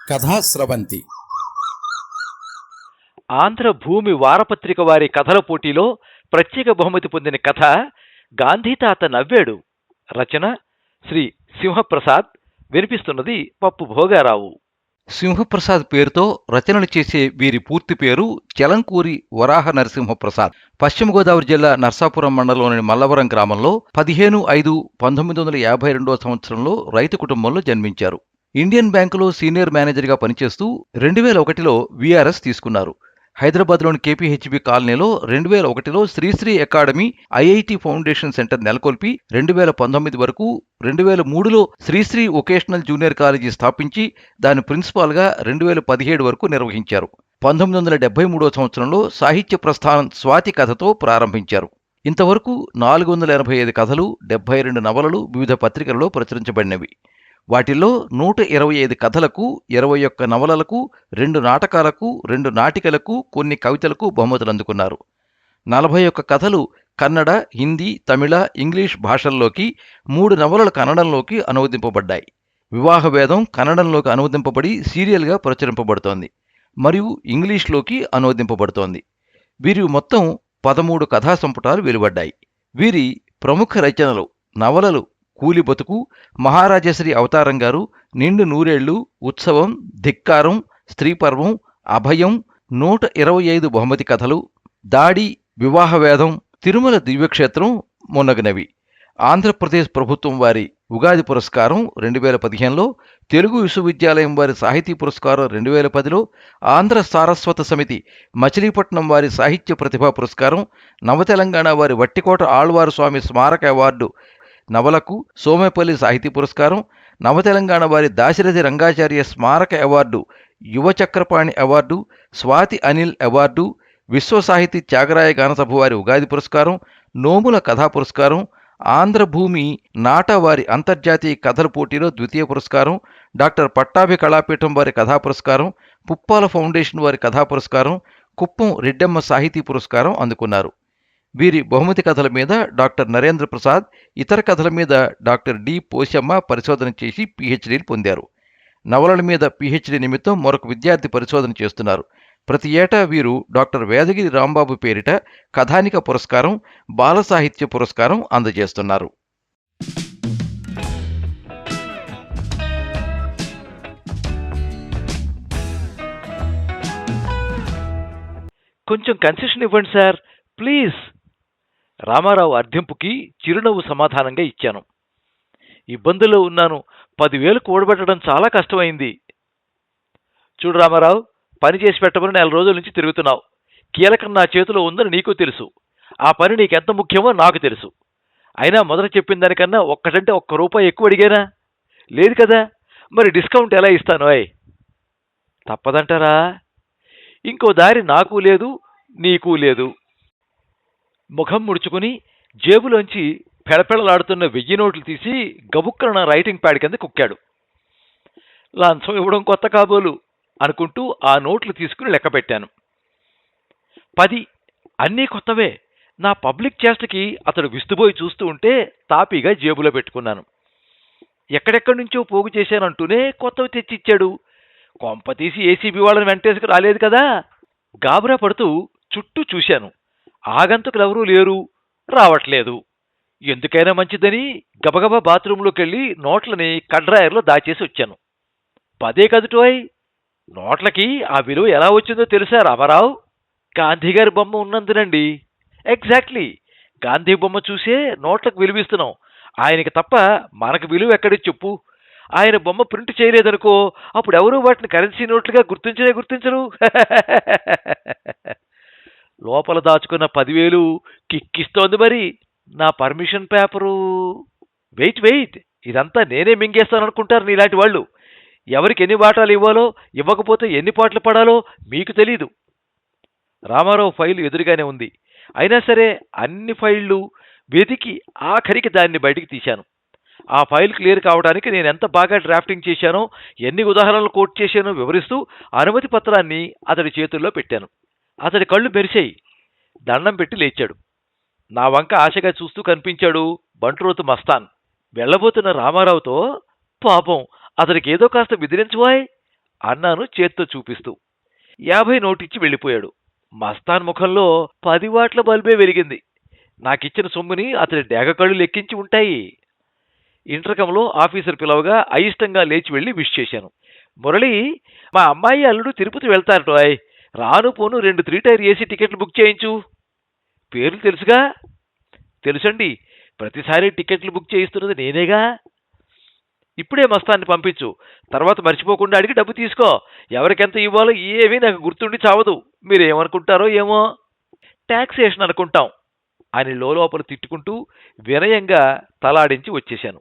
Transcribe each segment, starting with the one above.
కథాస్రవంతి. ఆంధ్ర భూమి వారపత్రిక వారి కథల పోటీలో ప్రత్యేక బహుమతి పొందిన కథ గాంధీ తాత నవ్వాడు. రచన శ్రీ సింహప్రసాద్. వినిపిస్తున్నది పప్పు భోగారావు. సింహప్రసాద్ పేరుతో రచనలు చేసే వీరి పూర్తి పేరు చలంకూరి వరాహ నరసింహప్రసాద్. పశ్చిమ గోదావరి జిల్లా నర్సాపురం మండలంలోని మల్లవరం గ్రామంలో 15/5/1952 సంవత్సరంలో రైతు కుటుంబంలో జన్మించారు. ఇండియన్ బ్యాంకులో సీనియర్ మేనేజర్గా పనిచేస్తూ 2001లో వీఆర్ఎస్ తీసుకున్నారు. హైదరాబాద్లోని కేపీహెచ్బీ కాలనీలో 2001లో Sri Sri academy IIT foundation centre నెలకొల్పి 2019 వరకు 2003లో శ్రీశ్రీ వొకేషనల్ జూనియర్ కాలేజీ స్థాపించి దాని ప్రిన్సిపాల్గా 2017 వరకు నిర్వహించారు. 1973 సంవత్సరంలో సాహిత్య ప్రస్థానం స్వాతి కథతో ప్రారంభించారు. ఇంతవరకు 485 కథలు, 72 నవలలు వివిధ పత్రికలలో ప్రచురించబడినవి. వాటిల్లో 125 కథలకు, 21 నవలలకు, 2 నాటకాలకు, 2 నాటికలకు, కొన్ని కవితలకు బహుమతులు అందుకున్నారు. 41 కథలు కన్నడ, హిందీ, తమిళ, ఇంగ్లీష్ భాషల్లోకి, 3 నవలలు కన్నడంలోకి అనువదింపబడ్డాయి. వివాహవేదం కన్నడంలోకి అనువదింపబడి సీరియల్గా ప్రచురింపబడుతోంది మరియు ఇంగ్లీష్లోకి అనువదింపబడుతోంది. వీరి మొత్తం 13 కథా సంపుటాలు వెలువడ్డాయి. వీరి ప్రముఖ రచనలు నవలలు కూలి బతుకు, మహారాజశ్రీ అవతారం గారు, నిండు నూరేళ్లు, ఉత్సవం, ధిక్కారం, స్త్రీపర్వం, అభయం, 125 బహుమతి కథలు, దాడి, వివాహవేదం, తిరుమల దివ్యక్షేత్రం మొన్నగునవి. ఆంధ్రప్రదేశ్ ప్రభుత్వం వారి ఉగాది పురస్కారం 2015లో, తెలుగు విశ్వవిద్యాలయం వారి సాహితీ పురస్కారం 2010లో, ఆంధ్ర సారస్వత సమితి మచిలీపట్నం వారి సాహిత్య ప్రతిభా పురస్కారం, నవతెలంగాణ వారి వట్టికోట ఆళ్వారు స్వామి స్మారక అవార్డు నవలకు సోమేపల్లి సాహితీ పురస్కారం, నవతెలంగాణ వారి దాశరథి రంగాచార్య స్మారక అవార్డు, యువ చక్రపాణి అవార్డు, స్వాతి అనిల్ అవార్డు, విశ్వసాహితీ త్యాగరాయ గానసభ వారి ఉగాది పురస్కారం, నోముల కథా పురస్కారం, ఆంధ్రభూమి నాట వారి అంతర్జాతీయ కథల పోటీలో ద్వితీయ పురస్కారం, డాక్టర్ పట్టాభి కళాపీఠం వారి కథా పురస్కారం, పుప్పాల ఫౌండేషన్ వారి కథా పురస్కారం, కుప్పం రెడ్డమ్మ సాహితీ పురస్కారం అందుకున్నారు. వీరి బహుమతి కథల మీద డాక్టర్ నరేంద్ర ప్రసాద్, ఇతర కథల మీద డాక్టర్ డి పోశమ్మ పరిశోధన చేసి పీహెచ్డీని పొందారు. నవలల మీద పీహెచ్డీ నిమిత్తం మరొక విద్యార్థి పరిశోధన చేస్తున్నారు. ప్రతి ఏటా వీరు డాక్టర్ వేదగిరి రాంబాబు పేరిట కథానిక పురస్కారం, బాల సాహిత్య పురస్కారం అందజేస్తున్నారు. కొంచెం కన్సెషన్ ఇవ్వండి సార్, ప్లీజ్. రామారావు అర్థింపుకి చిరునవ్వు సమాధానంగా ఇచ్చాను. ఇబ్బందుల్లో ఉన్నాను. 10,000 కూడబెట్టడం చాలా కష్టమైంది. చూడు రామారావు, పని చేసి పెట్టమని 4 రోజుల నుంచి తిరుగుతున్నావు. కీలకం నా చేతిలో ఉందని నీకు తెలుసు. ఆ పని నీకెంత ముఖ్యమో నాకు తెలుసు. అయినా మొదట చెప్పిన దానికన్నా ఒక్కటంటే ₹1 ఎక్కువ అడిగానా? లేదు కదా. మరి డిస్కౌంట్ ఎలా ఇస్తాను? తప్పదంటారా? ఇంకో దారి నాకు లేదు, నీకు లేదు. ముఖం ముడుచుకుని జేబులోంచి పెళపెళలాడుతున్న 1000 నోట్లు తీసి గబుక్కన రైటింగ్ ప్యాడ్ కింద కుక్కాడు. లంచం ఇవ్వడం కొత్త కాబోలు అనుకుంటూ ఆ నోట్లు తీసుకుని లెక్క పెట్టాను. 10. అన్నీ కొత్తవే. నా పబ్లిక్ చేష్టకి అతడు విస్తుపోయి చూస్తూ ఉంటే తాపీగా జేబులో పెట్టుకున్నాను. ఎక్కడెక్కడి నుంచో పోగు చేశానంటూనే కొత్తవి తెచ్చిచ్చాడు. కొంపతీసి ఏసీబీ వాళ్ళని వెంటేసుకు రాలేదు కదా. గాబరా పడుతూ చుట్టూ చూశాను. ఆగంతుకులెవరూ లేరు, రావట్లేదు. ఎందుకైనా మంచిదని గబగబా బాత్రూంలోకి వెళ్ళి నోట్లని కడ్రాయర్లో దాచేసి వచ్చాను. 10 కదుటోయ్. నోట్లకి ఆ విలువ ఎలా వచ్చిందో తెలుసా రామారావు? గాంధీగారి బొమ్మ ఉన్నందునండి. ఎగ్జాక్ట్లీ. గాంధీ బొమ్మ చూసే నోట్లకు విలువిస్తున్నాం. ఆయనకి తప్ప మనకు విలువ ఎక్కడి చెప్పు. ఆయన బొమ్మ ప్రింట్ చేయలేదనుకో, అప్పుడు ఎవరూ వాటిని కరెన్సీ నోట్లుగా గుర్తించరు. లోపల దాచుకున్న 10,000 కిక్కిస్తోంది. మరి నా పర్మిషన్ పేపరు. వెయిట్, ఇదంతా నేనే మింగేస్తాననుకుంటారు నీలాంటి వాళ్ళు. ఎవరికి ఎన్ని వాటాలు ఇవ్వాలో, ఇవ్వకపోతే ఎన్ని పాటలు పడాలో మీకు తెలీదు. రామారావు ఫైలు ఎదురుగానే ఉంది. అయినా సరే అన్ని ఫైళ్లు వెతికి ఆఖరికి దాన్ని బయటికి తీశాను. ఆ ఫైల్ క్లియర్ కావడానికి నేనెంత బాగా డ్రాఫ్టింగ్ చేశానో, ఎన్ని ఉదాహరణలు కోట్ చేశానో వివరిస్తూ అనుమతి పత్రాన్ని అతడి చేతుల్లో పెట్టాను. అతడి కళ్ళు మెరిశాయి. దండం పెట్టి లేచాడు. నా వంక ఆశగా చూస్తూ కనిపించాడు బంట్రోతు మస్తాన్. వెళ్లబోతున్న రామారావుతో, పాపం అతడికి ఏదో కాస్త బెదిరించువాయ్ అన్నాను చేత్తో చూపిస్తూ. 50 నోటిచ్చి వెళ్ళిపోయాడు. మస్తాన్ ముఖంలో 10 వాట్ల బల్బే వెలిగింది. నాకిచ్చిన సొమ్ముని అతడి డేగ కళ్ళు లెక్కించి ఉంటాయి. ఇంటర్కంలో ఆఫీసర్ పిలవగా అయిష్టంగా లేచి వెళ్ళి విష్ చేశాను. మురళి, మా అమ్మాయి అల్లుడు తిరుపతి వెళ్తారటోయ్. రాను పోను 2 3 టైర్ ఏసీ టికెట్లు బుక్ చేయించు. పేర్లు తెలుసుగా? తెలుసండి. ప్రతిసారి టికెట్లు బుక్ చేయిస్తున్నది నేనేగా. ఇప్పుడే మస్తాన్ని పంపించు. తర్వాత మర్చిపోకుండా అడిగి డబ్బు తీసుకో. ఎవరికెంత ఇవ్వాలో ఏమీ నాకు గుర్తుండి చావదు. మీరేమనుకుంటారో ఏమో. ట్యాక్సేషన్ అనుకుంటాం అని లోపల తిట్టుకుంటూ వినయంగా తలాడించి వచ్చేశాను.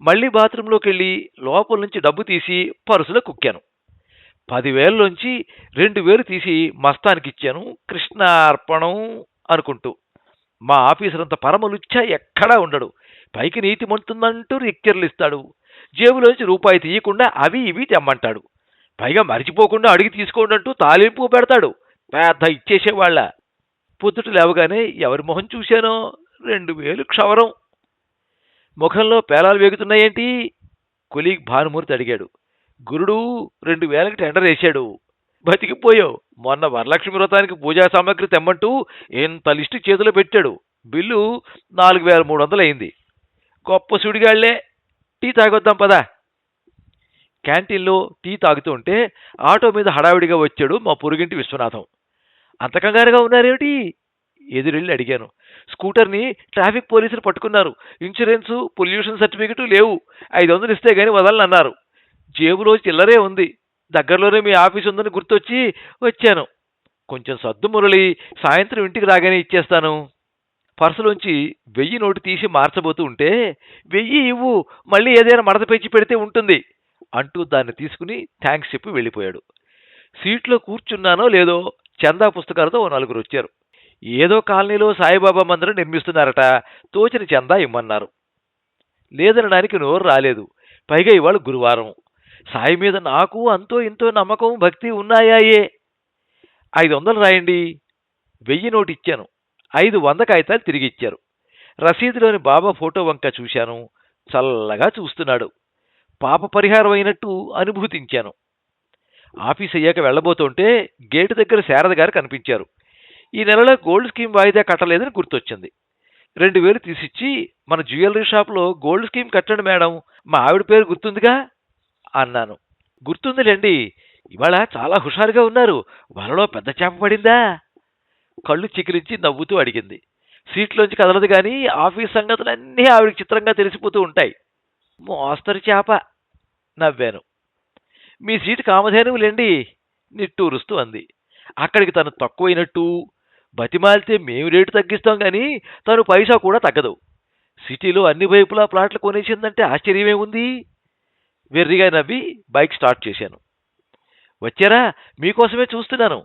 మళ్ళీ బాత్రూంలోకి వెళ్ళి లోపల నుంచి డబ్బు తీసి పర్సులో కుక్కాను. 10,000లోంచి 2,000 తీసి మస్తానికిచ్చాను. కృష్ణార్పణం అనుకుంటూ. మా ఆఫీసర్ అంత పరమలుచ్చ ఎక్కడా ఉండడు. పైకి నీతి మంటుందంటూ రిక్చర్లిస్తాడు. జేబులోంచి రూపాయి తీయకుండా అవి ఇవి తెమ్మంటాడు. పైగా మరిచిపోకుండా అడిగి తీసుకోండి అంటూ తాలింపు పెడతాడు. పెద్ద ఇచ్చేసేవాళ్ళ. పొద్దుట లేవగానే ఎవరి మొహం చూశానో 2,000 క్షవరం. ముఖంలో పేలాలు వేగుతున్నాయేంటి? కొలీగ్ భానుమూర్తి అడిగాడు. గురుడు 2,000కి టెండర్ వేశాడు. బతికిపోయావు. మొన్న వరలక్ష్మి వ్రతానికి పూజా సామాగ్రి తెమ్మంటూ ఇంత లిస్టు చేతిలో పెట్టాడు. బిల్లు 4,300 అయింది. గొప్ప సుడిగాళ్లే. టీ తాగొద్దాం పదా. క్యాంటీన్లో టీ తాగుతూ ఉంటే ఆటో మీద హడావిడిగా వచ్చాడు మా పొరుగింటి విశ్వనాథం. అంత కంగారుగా ఉన్నారేమిటి? ఎదురెళ్ళి అడిగాను. స్కూటర్ని ట్రాఫిక్ పోలీసులు పట్టుకున్నారు. ఇన్సూరెన్సు, పొల్యూషన్ సర్టిఫికెటు లేవు. 500 ఇస్తే గాని వదలనన్నారు. జేబులో చిల్లరే ఉంది. దగ్గరలోనే మీ ఆఫీస్ ఉందని గుర్తొచ్చి వచ్చాను. కొంచెం సద్దు మురళి, సాయంత్రం ఇంటికి రాగానే ఇచ్చేస్తాను. పర్సులోంచి 1000 నోటు తీసి మార్చబోతూ ఉంటే 1000 ఇవ్వు, మళ్ళీ ఏదైనా మడత పెంచి పెడితే ఉంటుంది అంటూ దాన్ని తీసుకుని థ్యాంక్స్ చెప్పి వెళ్ళిపోయాడు. సీట్లో కూర్చున్నానో లేదో చందా పుస్తకాలతో ఓ 4 వచ్చారు. ఏదో కాలనీలో సాయిబాబా మందిరం నిర్మిస్తున్నారట. తోచిన చందా ఇమ్మన్నారు. లేదనడానికి నోరు రాలేదు. పైగా ఇవాళ గురువారం. సాయి మీద నాకు అంతో ఇంతో నమ్మకం, భక్తి ఉన్నాయాయే. 500 రాయండి. 1000 నోటు ఇచ్చాను. 500 కాగితాలు తిరిగి ఇచ్చారు. రసీదులోని బాబా ఫోటో వంక చూశాను. చల్లగా చూస్తున్నాడు. పాప పరిహారం అయినట్టు అనుభూతించాను. ఆఫీస్ అయ్యాక వెళ్ళబోతుంటే గేటు దగ్గర శారద గారు కనిపించారు. ఈ నెలలో గోల్డ్ స్కీమ్ వాయిదా కట్టలేదని గుర్తొచ్చింది. 2,000 తీసిచ్చి, మన జ్యువెలరీ షాప్లో గోల్డ్ స్కీమ్ కట్టండి మేడం, మా ఆవిడ పేరు గుర్తుందిగా అన్నాను. గుర్తుందిలేండి. ఇవాళ చాలా హుషారుగా ఉన్నారు. వలలో పెద్ద చేప పడిందా? కళ్ళు చికిరించి నవ్వుతూ అడిగింది. సీట్లోంచి కదలదు కానీ ఆఫీస్ సంగతులన్నీ ఆవిడకి చిత్రంగా తెలిసిపోతూ ఉంటాయి. మోస్తరు చేప నవ్వాను. మీ సీటు కామధేనువులేండి నిట్టూరుస్తూ అంది. అక్కడికి తను తక్కువైనట్టు, బతిమాలితే మేము రేటు తగ్గిస్తాం కానీ తను పైసా కూడా తగ్గదు. సిటీలో అన్ని వైపులా ప్లాట్లు కొనేసిందంటే ఆశ్చర్యమే ఉంది. వెర్రిగా నవ్వి బైక్ స్టార్ట్ చేశాను. వచ్చారా? మీకోసమే చూస్తున్నాను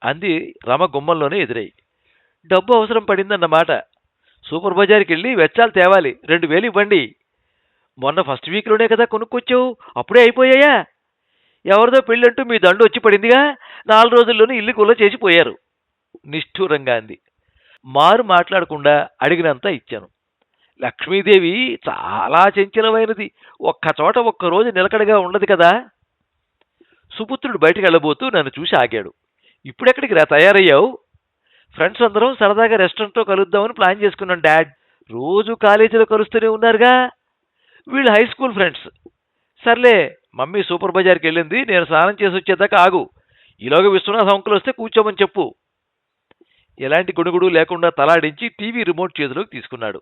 అంది రమ గుమ్మంలోనే ఎదురై. డబ్బు అవసరం పడిందన్నమాట. సూపర్ బజార్కి వెళ్ళి వెచ్చాలు తేవాలి. 2,000 ఇవ్వండి. మొన్న ఫస్ట్ వీక్లోనే కదా కొనుక్కొచ్చావు, అప్పుడే అయిపోయాయా? ఎవరిదో పెళ్ళంటూ మీ దండు వచ్చి పడిందిగా, 4 రోజుల్లోనే ఇల్లు గుల్ల చేసిపోయారు నిష్ఠూరంగా అంది. మారు మాట్లాడకుండా అడిగినంత ఇచ్చాను. లక్ష్మీదేవి చాలా చంచలమైనది. ఒక్కచోట ఒక్కరోజు నిలకడగా ఉండదు కదా. సుపుత్రుడు బయటకు వెళ్ళబోతూ నన్ను చూసి ఆగాడు. ఇప్పుడెక్కడికి రా తయారయ్యావు? ఫ్రెండ్స్ అందరం సరదాగా రెస్టారెంట్లో కలుద్దామని ప్లాన్ చేసుకున్నాం డాడ్. రోజు కాలేజీలో కలుస్తూనే ఉన్నారుగా. వీళ్ళు హై స్కూల్ ఫ్రెండ్స్. సర్లే, మమ్మీ సూపర్ బజార్కి వెళ్ళింది, నేను స్నానం చేసి వచ్చేదాకా ఆగు. ఈలోగా విశ్వనాథ్ అంకుల్ వస్తే కూర్చోమని చెప్పు. ఎలాంటి గుణుగుడు లేకుండా తలాడించి టీవీ రిమోట్ చేతిలోకి తీసుకున్నాడు.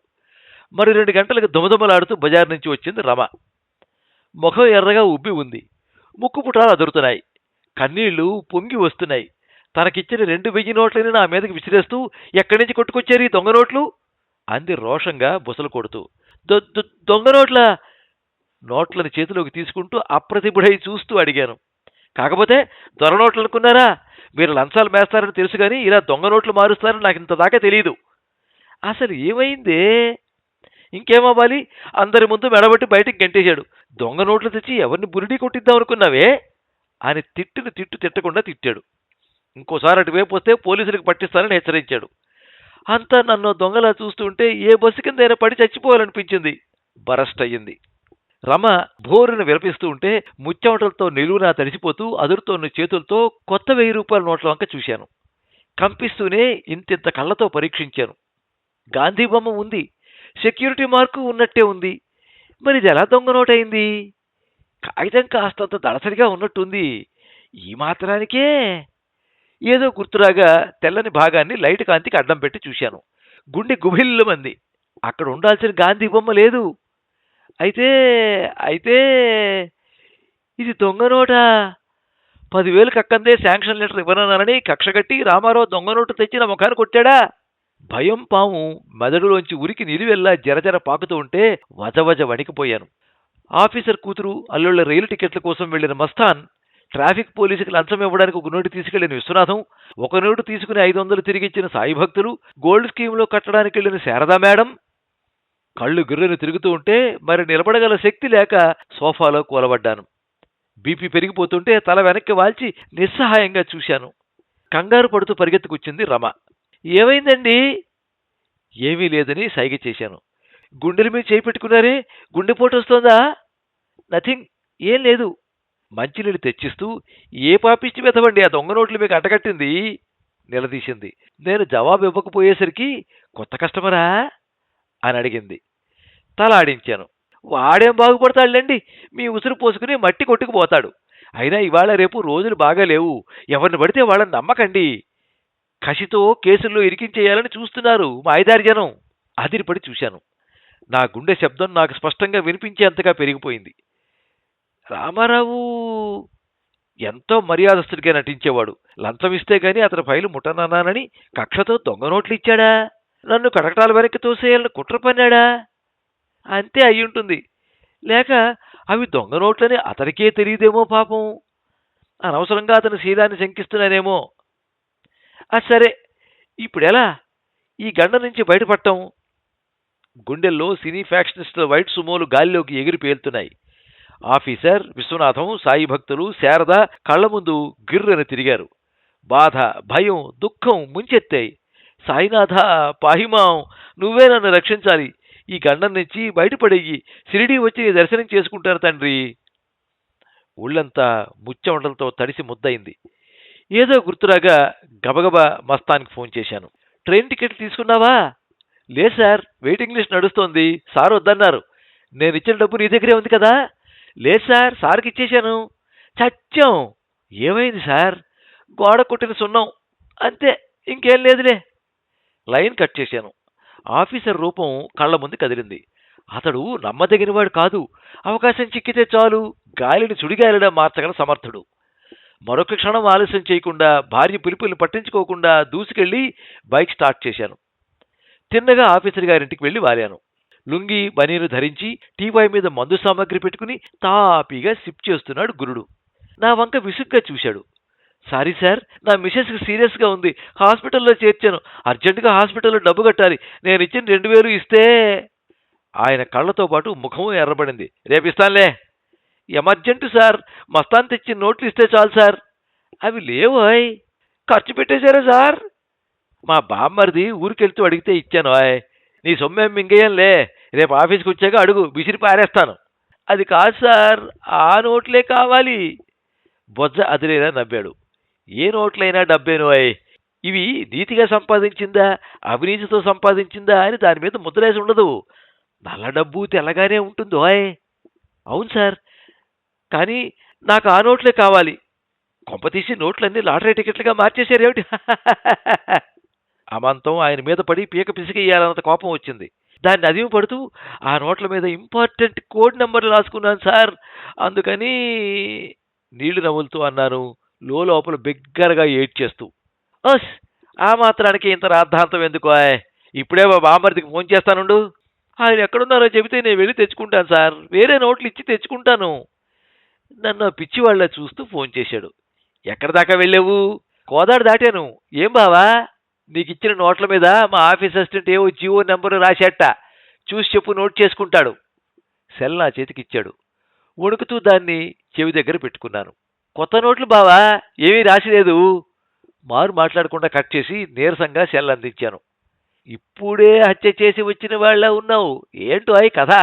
మరి 2 గంటలకు దుమదుమలాడుతూ బజార్ నుంచి వచ్చింది రమ. ముఖం ఎర్రగా ఉబ్బి ఉంది. ముక్కు పుటాలు అదురుతున్నాయి. కన్నీళ్లు పొంగి వస్తున్నాయి. తనకిచ్చిన 2,000 నోట్లని నా మీదకి విసిరేస్తూ, ఎక్కడి నుంచి కొట్టుకొచ్చారు ఈ దొంగ నోట్లు అంది రోషంగా బుసలు కొడుతూ. దొంగ నోట్లా? నోట్లను చేతిలోకి తీసుకుంటూ అప్రతిభుడై చూస్తూ అడిగాను. కాకపోతే దొర నోట్లు అనుకున్నారా? మీరు లంచాలు మేస్తారని తెలుసు కానీ ఇలా దొంగ నోట్లు మారుస్తారని నాకు ఇంత దాకా తెలియదు. అసలు ఏమైందే? ఇంకేమవ్వాలి? అందరి ముందు మెడబట్టి బయటికి గంటేశాడు. దొంగ నోట్లు తెచ్చి ఎవరిని బురిడి కొట్టిద్దాం అనుకున్నావే అని తిట్టు తిట్టకుండా తిట్టాడు. ఇంకోసారి అటువైపు వస్తే పోలీసులకు పట్టిస్తానని హెచ్చరించాడు. అంతా నన్ను దొంగలా చూస్తుంటే ఏ బస్సు కిందైనా పడి చచ్చిపోవాలనిపించింది. బరస్ట్ అయ్యింది. రమ భోరున విలపిస్తూ ఉంటే ముచ్చెమటలతో నిలువునా తడిసిపోతూ అదురుతోన్న చేతులతో కొత్త 1000 రూపాయల నోట్ల వంక చూశాను. కంపిస్తూనే ఇంతింత కళ్ళతో పరీక్షించాను. గాంధీ బొమ్మ ఉంది, సెక్యూరిటీ మార్కు ఉన్నట్టే ఉంది. మరి ఇది ఎలా దొంగ నోటయింది? కాగితం కాస్తంత దళసరిగా ఉన్నట్టుంది. ఈ మాత్రానికే ఏదో గుర్తురాగా తెల్లని భాగాన్ని లైట్ కాంతికి అడ్డం పెట్టి చూశాను. గుండె గుభిల్లుమంది. అక్కడ ఉండాల్సిన గాంధీ బొమ్మ లేదు. అయితే అయితే ఇది దొంగ నోటా? 10,000 కక్కందే శాంక్షన్ లెటర్ ఇవ్వనని కక్షగట్టి రామారావు దొంగ నోటు తెచ్చి నా ముఖాన్ని కొట్టాడా? భయం పాము మెదడులోంచి ఉరికి నిలువెల్లా జరజర పాకుతూ ఉంటే వజవజ వణికిపోయాను. ఆఫీసర్ కూతురు అల్లుళ్ల రైలు టికెట్ల కోసం వెళ్లిన మస్తాన్, ట్రాఫిక్ పోలీసుకి లంచం ఇవ్వడానికి ఒక నోటు తీసుకెళ్లిన విశ్వనాథం, ఒక నోటు తీసుకుని 500 తిరిగిచ్చిన సాయి భక్తులు, గోల్డ్ స్కీమ్లో కట్టడానికి వెళ్లిన శారదా మేడం. కళ్ళు గిర్రెను తిరుగుతూ ఉంటే మరి నిలబడగల శక్తి లేక సోఫాలో కూలబడ్డాను. బీపీ పెరిగిపోతుంటే తల వెనక్కి వాల్చి నిస్సహాయంగా చూశాను. కంగారు పడుతూ పరిగెత్తుకొచ్చింది రమ. ఏమైందండి? ఏమీ లేదని సైగ చేశాను. గుండెల మీద చేయి పెట్టుకున్నారే, గుండెపోటు వస్తోందా? నథింగ్, ఏం లేదు. మంచినీళ్ళు తెచ్చిస్తూ, ఏ పాపిష్టి వెతవండి ఆ దొంగ నోట్లు మీకు అంటగట్టింది? నిలదీసింది. నేను జవాబు ఇవ్వకపోయేసరికి కొత్త కస్టమరా అని అడిగింది. తల ఆడించాను. వాడేం బాగుపడతాడులేండి, మీ ఉసురు పోసుకుని మట్టి కొట్టుకుపోతాడు. అయినా ఇవాళ రేపు రోజులు బాగా లేవు. ఎవరిని పడితే వాళ్ళని నమ్మకండి. కసితో కేసుల్లో ఇరికించేయాలని చూస్తున్నారు మాయదారి జనం. అదిరిపడి చూశాను. నా గుండె శబ్దం నాకు స్పష్టంగా వినిపించేంతగా పెరిగిపోయింది. రామారావు ఎంతో మర్యాదస్తుడిగా నటించేవాడు. లంచం ఇస్తే గాని అతని ఫైలు ముట్టనన్నానని కక్షతో దొంగ నోట్లు ఇచ్చాడా? నన్ను కటకటాల వెనక్కి తోసేయాలని కుట్ర పన్నాడా? అంతే అయ్యుంటుంది. లేక అవి దొంగ నోట్లని అతనికే తెలియదేమో పాపం. అనవసరంగా అతని శీలాన్ని శంకిస్తున్నానేమో. సరే, ఇప్పుడెలా ఈ గండ నుంచి బయటపడటం? గుండెల్లో సినీ ఫ్యాక్షనిస్టుల వైట్ సుమోలు గాలిలోకి ఎగిరి పేలుతున్నాయి. ఆఫీసర్, విశ్వనాథం, సాయి భక్తులు, శారద కళ్ల ముందు గిర్రెన తిరిగారు. బాధ, భయం, దుఃఖం ముంచెత్తాయి. సాయినాథ పాహిమాం, నువ్వే నన్ను రక్షించాలి. ఈ గండం నుంచి బయటపడేయి. షిరిడీ వచ్చి నీ దర్శనం చేసుకుంటాను తండ్రి. ఒళ్ళంతా ముచ్చెమటలతో తడిసి ముద్దయింది. ఏదో గుర్తురాగా గబగబా మస్తాన్కి ఫోన్ చేశాను. ట్రైన్ టికెట్లు తీసుకున్నావా? లేదు సార్, వెయిటింగ్ లిస్ట్ నడుస్తోంది. సార్ వద్దన్నారు. నేను ఇచ్చిన డబ్బు నీ దగ్గరే ఉంది కదా? లేదు సార్, సార్కి ఇచ్చేశాను. చచ్చాం. ఏమైంది సార్? గోడ కొట్టిన సున్నం అంతే, ఇంకేం లేదులే. లైన్ కట్ చేశాను. ఆఫీసర్ రూపం కళ్ల ముందు కదిలింది. అతడు నమ్మదగినవాడు కాదు. అవకాశం చిక్కితే చాలు గాలిని సుడిగాలిలా మార్చగల సమర్థుడు. మరొక క్షణం ఆలస్యం చేయకుండా భార్య పిలుపుల్ని పట్టించుకోకుండా దూసుకెళ్లి బైక్ స్టార్ట్ చేశాను. తిన్నగా ఆఫీసర్ గారింటికి వెళ్లి వాలాను. లుంగి బనీను ధరించి టీపాయ్ మీద మందు సామాగ్రి పెట్టుకుని తాపీగా సిప్ చేస్తున్నాడు గురుడు. నా వంక విసుగ్గా చూశాడు. సారీ సార్, నా మిసెస్కి సీరియస్గా ఉంది. హాస్పిటల్లో చేర్చాను. అర్జెంటుగా హాస్పిటల్లో డబ్బు కట్టాలి. నేను ఇచ్చిన 2,000 ఇస్తే. ఆయన కళ్లతో పాటు ముఖము ఎర్రబడింది. రేపిస్తానులే. ఎమర్జెంటు సార్, మస్తాన్ తెచ్చి నోట్లు ఇస్తే చాలు సార్. అవి లేవోయ్. ఖర్చు పెట్టేశారా సార్? మా బామ్మరిది ఊరికెళ్తూ అడిగితే ఇచ్చాను. నీ సొమ్మేం మింగేయంలే. రేపు ఆఫీస్కి వచ్చాక అడుగు, విసిరి పారేస్తాను. అది కాదు సార్, ఆ నోట్లే కావాలి. బొజ్జ అదిరేలా నవ్వాడు. ఏ నోట్లైనా డబ్బేనోయ్. ఇవి నీతిగా సంపాదించిందా అవినీతితో సంపాదించిందా అని దాని మీద ముద్రేసి ఉండదు. నల్ల డబ్బు తెల్లగానే ఉంటుందోయ్. అవును సార్, కానీ నాకు ఆ నోట్లే కావాలి. కొంపతీసి నోట్లన్నీ లాటరీ టికెట్లుగా మార్చేశారేమిటి? అమాంతం ఆయన మీద పడి పీక పిసికేయాలన్నంత కోపం వచ్చింది. దాన్ని అదిమి పడుతూ ఆ నోట్ల మీద ఇంపార్టెంట్ కోడ్ నెంబర్లు రాసుకున్నాను సార్, అందుకని నీళ్లు నవ్వులుతూ అన్నాను, లోపల బిగ్గరగా ఏడ్చేస్తూ. ఓస్, ఆ మాత్రానికి ఇంత రాద్ధాంతం ఎందుకు? ఇప్పుడే మా బామ్మర్దికి ఫోన్ చేస్తానుండు. ఆయన ఎక్కడున్నారో చెబితే నేను వెళ్ళి తెచ్చుకుంటాను సార్. వేరే నోట్లు ఇచ్చి తెచ్చుకుంటాను. నన్ను పిచ్చివాళ్ళ చూస్తూ ఫోన్ చేశాడు. ఎక్కడి దాకా వెళ్ళావు? కోదాడు దాటాను. ఏం బావా, నీకిచ్చిన నోట్ల మీద మా ఆఫీస్ అసిస్టెంట్ ఏవో జియో నెంబరు రాశాట. చూసి చెప్పు, నోట్ చేసుకుంటాడు. సెల్ నా చేతికిచ్చాడు. వణుకుతూ దాన్ని చెవి దగ్గర పెట్టుకున్నాను. కొత్త నోట్లు బావా, ఏమీ రాసిలేదు. మారు మాట్లాడకుండా కట్ చేసి నీరసంగా సెల్ అందించాను. ఇప్పుడే హత్య చేసి వచ్చిన వాళ్ళ ఉన్నావు. ఏంటో అయి కథ?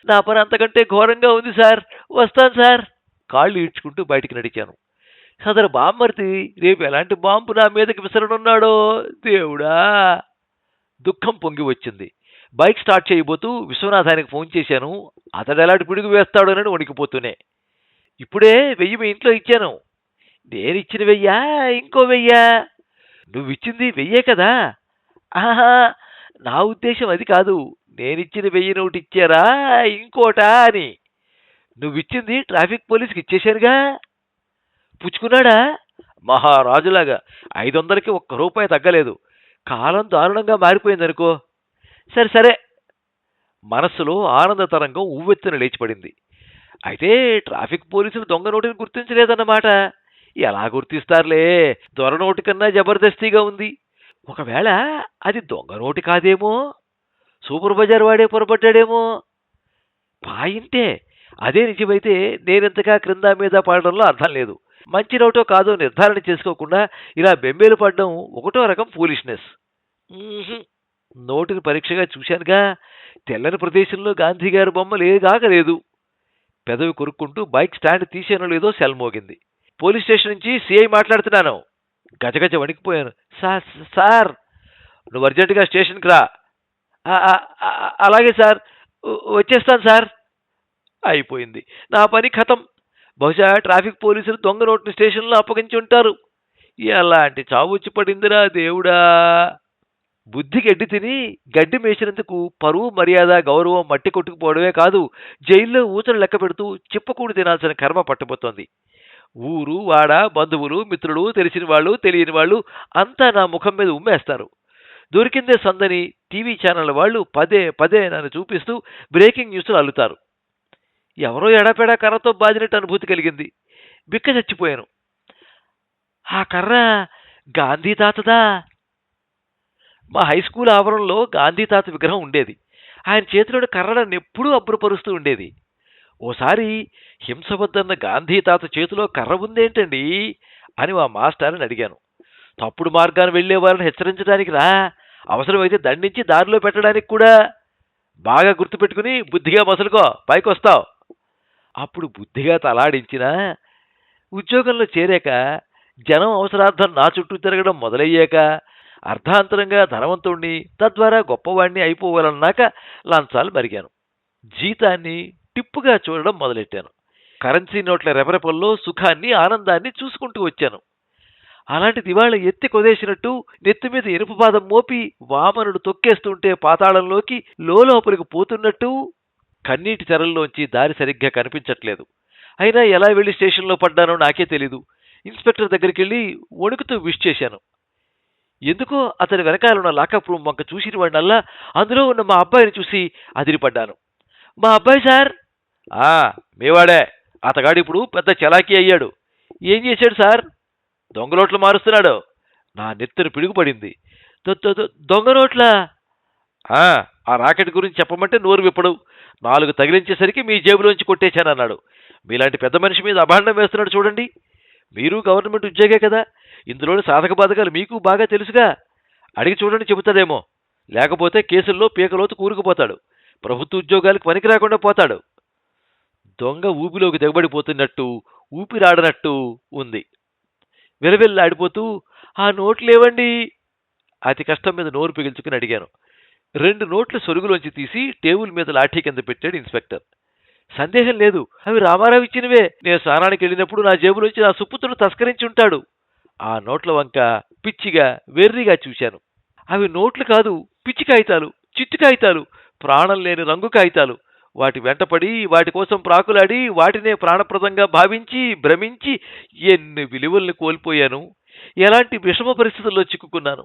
నా పని అంతకంటే ఘోరంగా ఉంది సార్. వస్తాను సార్. కాళ్ళు ఈడ్చుకుంటూ బయటికి నడిచాను. సదరు బామ్మర్ది రేపు ఎలాంటి బాంబు నా మీదకి విసరనున్నాడో దేవుడా! దుఃఖం పొంగి వచ్చింది. బైక్ స్టార్ట్ చేయబోతూ విశ్వనాథానికి ఫోన్ చేశాను. అతడు ఎలాంటి పిడుగు వేస్తాడోనని వణికిపోతూనే. ఇప్పుడే 1000 మీ ఇంట్లో ఇచ్చాను. నేనిచ్చిన 1000 ఇంకో 1000? నువ్విచ్చింది 1000 కదా? ఆహా! నా ఉద్దేశం అది కాదు. నేనిచ్చిన 1000 నోటు ఇచ్చారా ఇంకోటా అని. నువ్విచ్చింది ట్రాఫిక్ పోలీస్కి ఇచ్చేశానుగా. పుచ్చుకున్నాడా? మహారాజులాగా 500కి ఒక్క రూపాయి తగ్గలేదు. కాలం దారుణంగా మారిపోయిందనుకో. సరే సరే. మనస్సులో ఆనంద తరంగం ఉవ్వెత్తున లేచిపడింది. అయితే ట్రాఫిక్ పోలీసులు దొంగ నోటుని గుర్తించలేదన్నమాట. ఎలా గుర్తిస్తారులే, దొర నోటు కన్నా జబర్దస్తిగా ఉంది. ఒకవేళ అది దొంగ నోటు కాదేమో, సూపర్ బజార్ వాడే పొరపడ్డాడేమో. పాయింటే. అదే నిజమైతే నేనెంతగా క్రింద మీద పడడంలో అర్థం లేదు. మంచి నోటో కాదో నిర్ధారణ చేసుకోకుండా ఇలా బెంబేలు పడడం ఒకటో రకం ఫూలిష్నెస్. నోటుని పరీక్షగా చూశానుగా. తెల్లని ప్రదేశంలో గాంధీగారి బొమ్మ లేదు. పెదవి కొరుక్కుంటూ బైక్ స్టాండ్ తీసానో లేదో సెల్ మోగింది. పోలీస్ స్టేషన్ నుంచి సిఐ మాట్లాడుతున్నాను. గజగజ వణికిపోయాను. సార్ నువ్వు అర్జెంటుగా స్టేషన్కి రా. అలాగే సార్, వచ్చేస్తాను సార్. అయిపోయింది. నా పని ఖతం. బహుశా ట్రాఫిక్ పోలీసులు దొంగ నోటుని స్టేషన్లో అప్పగించి ఉంటారు. ఎలాంటి చావు వచ్చి పడిందిరా దేవుడా! బుద్ధి గడ్డి తిని గడ్డి మేసినందుకు పరువు, మర్యాద, గౌరవం మట్టి కొట్టుకుపోవడమే కాదు, జైల్లో ఊచలు లెక్క పెడుతూ చిప్పకూడి తినాల్సిన కర్మ పట్టబోతోంది. ఊరు, వాడ, బంధువులు, మిత్రులు, తెలిసిన వాళ్ళు, తెలియని వాళ్ళు అంతా నా ముఖం మీద ఉమ్మేస్తారు. దొరికిందే సందని టీవీ ఛానళ్ల వాళ్ళు పదే పదే నన్ను చూపిస్తూ బ్రేకింగ్ న్యూస్లు అల్లుతారు. ఎవరో ఎడాపెడా కర్రతో బాదినట్టు అనుభూతి కలిగింది. బిక్క చచ్చిపోయాను. ఆ కర్ర గాంధీ తాతదా? మా హై స్కూల్ ఆవరణలో గాంధీ తాత విగ్రహం ఉండేది. ఆయన చేతిలోని కర్ర నన్ను ఎప్పుడూ అబ్బురపరుస్తూ ఉండేది. ఓసారి హింస వద్దన్న గాంధీ తాత చేతిలో కర్ర ఉందేంటండి అని మా మాస్టర్ని అడిగాను. తప్పుడు మార్గాన్ని వెళ్లే వారిని హెచ్చరించడానికి రా, అవసరమైతే దండించి దారిలో పెట్టడానికి కూడా. బాగా గుర్తుపెట్టుకుని బుద్ధిగా మసలుకో, పైకొస్తావు. అప్పుడు బుద్ధిగా తలాడించినా ఉద్యోగంలో చేరాక, జనం అవసరార్థం నా చుట్టూ తిరగడం మొదలయ్యాక, అర్ధాంతరంగా ధనవంతుణ్ణి, తద్వారా గొప్పవాణ్ణి అయిపోవాలన్నాక లంచాలు మరిగాను. జీతాన్ని టిప్పుగా చూడడం మొదలెట్టాను. కరెన్సీ నోట్ల రెపరెపల్లో సుఖాన్ని, ఆనందాన్ని చూసుకుంటూ వచ్చాను. అలాంటిది ఇవాళ ఎత్తి కొదేసినట్టు నెత్తిమీద ఇనుప పాదం మోపి వామనుడు తొక్కేస్తుంటే పాతాళంలోకి లోపలికి పోతున్నట్టు కన్నీటి తెరల్లోంచి దారి సరిగ్గా కనిపించట్లేదు. అయినా ఎలా వెళ్లి స్టేషన్లో పడ్డానో నాకే తెలీదు. ఇన్స్పెక్టర్ దగ్గరికి వెళ్ళి వణుకుతూ విష్ చేశాను. ఎందుకో అతని వెనకాలన్న లాకప్ రూమ్ వంక చూసిన వాడినల్లా అందులో ఉన్న మా అబ్బాయిని చూసి అదిరిపడ్డాను. మా అబ్బాయి సార్? మీవాడే. అతగాడు ఇప్పుడు పెద్ద చలాకీ అయ్యాడు. ఏం చేశాడు సార్? దొంగ నోట్లు మారుస్తున్నాడు. నా నెత్తిన పిడుగుపడింది. దొంగ నోట్లా? ఆ రాకెట్ గురించి చెప్పమంటే నోరు విప్పడు. 4 తగిలించేసరికి మీ జేబులోంచి కొట్టేశానన్నాడు. మీలాంటి పెద్ద మనిషి మీద అభాండం వేస్తున్నాడు చూడండి. మీరు గవర్నమెంట్ ఉద్యోగే కదా, ఇందులోని సాధక బాధకాలు మీకు బాగా తెలుసుగా. అడిగి చూడండి, చెబుతాడేమో. లేకపోతే కేసుల్లో పీకలోతు కూరుకుపోతాడు. ప్రభుత్వ ఉద్యోగాలకు పనికి రాకుండా పోతాడు. దొంగ ఊపిలోకి దిగబడిపోతున్నట్టు, ఊపిరాడనట్టు ఉంది. వెలవెల్లాడిపోతూ ఆ నోట్లేవండి? అతి కష్టం మీద నోరు పిగిల్చుకుని అడిగాను. 2 నోట్ల సొరుగులోంచి తీసి టేబుల్ మీద లాఠీ కింద పెట్టాడు ఇన్స్పెక్టర్. సందేహం లేదు, అవి రామారావు ఇచ్చినవే. నేను స్నానానికి వెళ్ళినప్పుడు నా జేబులోంచి నా సుపుత్రుడు తస్కరించి ఉంటాడు. ఆ నోట్ల వంక పిచ్చిగా, వెర్రిగా చూశాను. అవి నోట్లు కాదు, పిచ్చి కాగితాలు, చిట్టు కాగితాలు, ప్రాణం లేని రంగు కాగితాలు. వాటి వెంటపడి, వాటి కోసం ప్రాకులాడి, వాటినే ప్రాణప్రదంగా భావించి, భ్రమించి ఎన్ని విలువల్ని కోల్పోయాను. ఎలాంటి విషమ పరిస్థితుల్లో చిక్కుకున్నాను.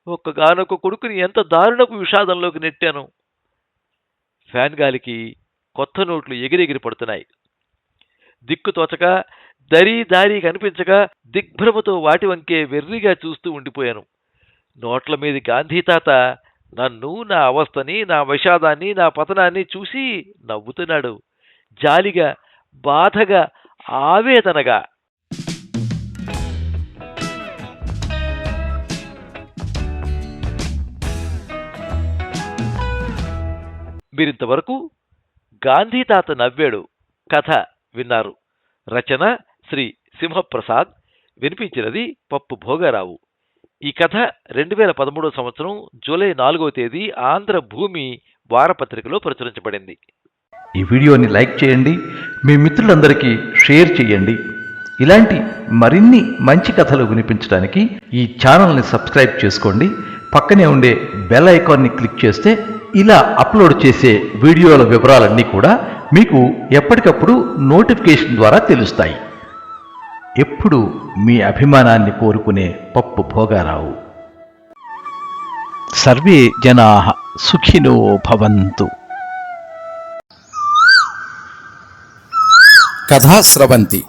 ఒక్కగానొక్క కొడుకుని ఎంత దారుణపు విషాదంలోకి నెట్టాను. ఫ్యాన్ గాలికి కొత్త నోట్లు ఎగిరెగిరి పడుతున్నాయి. దిక్కు తోచక, దారి కనిపించక దిగ్భ్రమతో వాటి వంకే వెర్రిగా చూస్తూ ఉండిపోయాను. నోట్ల మీది గాంధీ తాత నన్ను, నా అవస్థని, నా విషాదాన్ని, నా పతనాన్ని చూసి నవ్వుతున్నాడు. జాలిగా, బాధగా, ఆవేదనగా. మీరింతవరకు గాంధీ తాత నవ్వాడు కథ విన్నారు. రచన శ్రీ సింహప్రసాద్. వినిపించినది పప్పు భోగారావు. ఈ కథ 2013 సంవత్సరం జూలై 4వ తేదీ ఆంధ్ర భూమి వారపత్రికలో ప్రచురించబడింది. ఈ వీడియోని లైక్ చేయండి, మీ మిత్రులందరికీ షేర్ చేయండి. ఇలాంటి మరిన్ని మంచి కథలు వినిపించడానికి ఈ ఛానల్ని సబ్స్క్రైబ్ చేసుకోండి. పక్కనే ఉండే బెల్ ఐకాన్ని క్లిక్ చేస్తే ఇలా అప్లోడ్ చేసే వీడియోల వివరాలన్నీ కూడా మీకు ఎప్పటికప్పుడు నోటిఫికేషన్ ద్వారా తెలుస్తాయి. ఎప్పుడు మీ అభిమానాన్ని కోరుకునే పప్పు భోగారావు. సర్వే జనాః సుఖినో భవంతు. కథా స్రవంతి